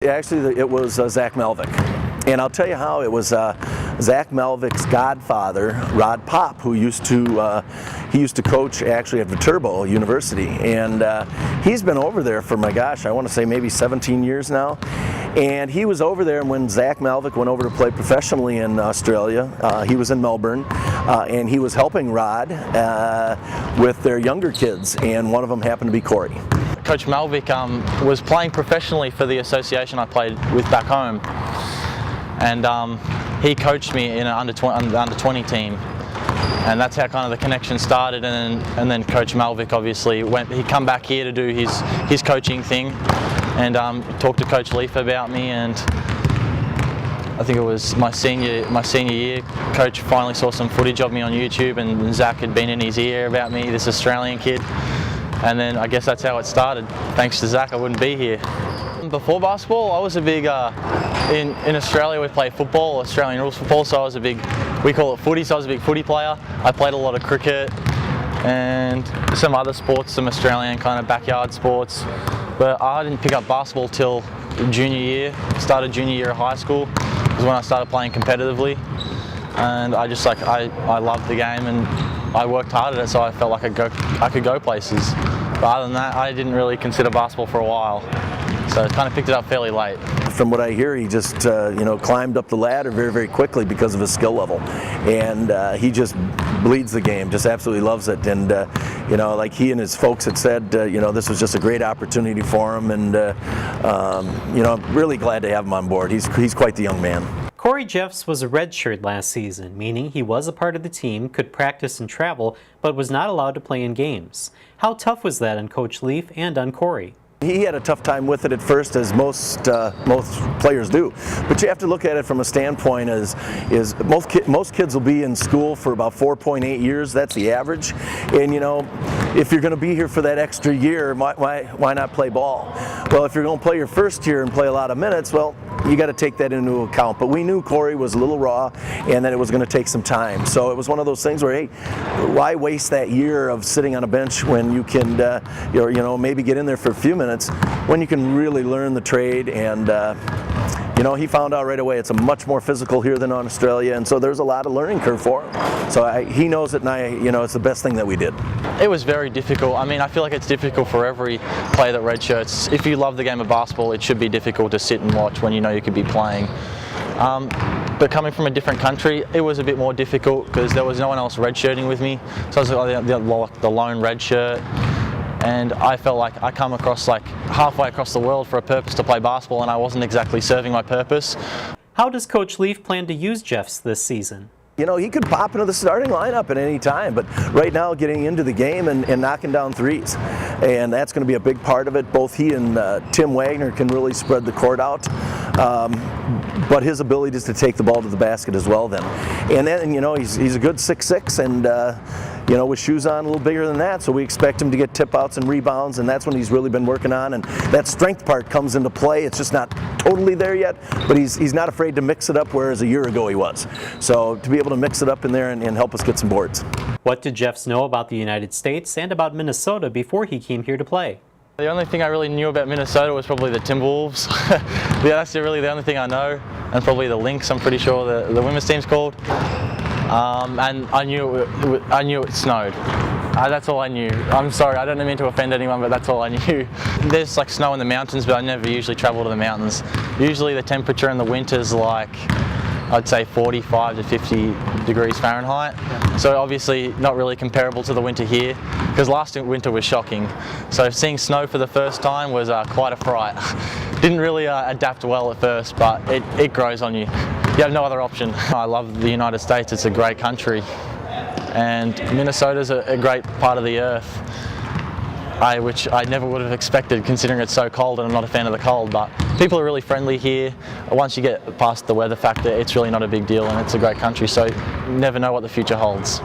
Actually, it was Zach Melvick. And I'll tell you how. It was Zach Melvick's godfather, Rod Pop, who used to coach actually at Viterbo University. And he's been over there for, my gosh, I want to say maybe 17 years now. And he was over there when Zach Melvick went over to play professionally in Australia. He was in Melbourne, and he was helping Rod with their younger kids, and one of them happened to be Corey. Coach Melvick was playing professionally for the association I played with back home, and he coached me in an under 20 team, and that's how kind of the connection started. And then Coach Melvick obviously he come back here to do his coaching thing, and talked to Coach Leaf about me, and I think it was my senior year. Coach finally saw some footage of me on YouTube, and Zach had been in his ear about me, this Australian kid. And then I guess that's how it started. Thanks to Zach, I wouldn't be here. Before basketball, I was a big, in Australia we play football, Australian rules football, so I was a big, we call it footy, so I was a big footy player. I played a lot of cricket and some other sports, some Australian kind of backyard sports. But I didn't pick up basketball till junior year, started junior year of high school, was when I started playing competitively. And I just I loved the game, and I worked hard at it, so I felt like I could go places. But other than that, I didn't really consider basketball for a while, so I kind of picked it up fairly late. From what I hear, he just climbed up the ladder very, very quickly because of his skill level, and he just bleeds the game, just absolutely loves it. And like he and his folks had said, this was just a great opportunity for him, and I'm really glad to have him on board. He's quite the young man. Corey Jeffs was a redshirt last season, meaning he was a part of the team, could practice and travel, but was not allowed to play in games. How tough was that on Coach Leaf and on Corey? He had a tough time with it at first, as most players do. But you have to look at it from a standpoint is most kids will be in school for about 4.8 years. That's the average. And if you're going to be here for that extra year, why not play ball? Well, if you're going to play your first year and play a lot of minutes, well, you got to take that into account. But we knew Corey was a little raw, and that it was going to take some time. So it was one of those things where, hey, why waste that year of sitting on a bench when you can, maybe get in there for a few minutes, when you can really learn the trade. And he found out right away it's a much more physical here than on Australia, and so there's a lot of learning curve for him. So he knows it, and it's the best thing that we did. It was very difficult. I mean, I feel like it's difficult for every player that redshirts. If you love the game of basketball, it should be difficult to sit and watch when you know you could be playing. But coming from a different country, it was a bit more difficult because there was no one else redshirting with me. So I was the lone redshirt. And I felt like I come across halfway across the world for a purpose to play basketball, and I wasn't exactly serving my purpose. How does Coach Leaf plan to use Jeffs this season? He could pop into the starting lineup at any time, but right now getting into the game and knocking down threes. And that's going to be a big part of it. Both he and Tim Wagner can really spread the court out. But his ability is to take the ball to the basket as well then. And then, he's a good 6'6", and with shoes on a little bigger than that, so we expect him to get tip outs and rebounds, and that's when he's really been working on, and that strength part comes into play. It's just not totally there yet, but he's not afraid to mix it up, whereas a year ago he was. So to be able to mix it up in there and help us get some boards. What did Jeffs know about the United States and about Minnesota before he came here to play? The only thing I really knew about Minnesota was probably the Timberwolves. Yeah, that's really the only thing I know, and probably the Lynx, I'm pretty sure the women's team's called. And I knew it snowed. That's all I knew. I'm sorry, I don't mean to offend anyone, but that's all I knew. There's snow in the mountains, but I never usually travel to the mountains. Usually the temperature in the winter's I'd say 45 to 50 degrees Fahrenheit. So obviously not really comparable to the winter here, because last winter was shocking. So seeing snow for the first time was quite a fright. Didn't really adapt well at first, but it grows on you. You have no other option. I love the United States. It's a great country, and Minnesota's a great part of the earth, which I never would have expected, considering it's so cold, and I'm not a fan of the cold. But people are really friendly here. Once you get past the weather factor, it's really not a big deal, and it's a great country, so you never know what the future holds.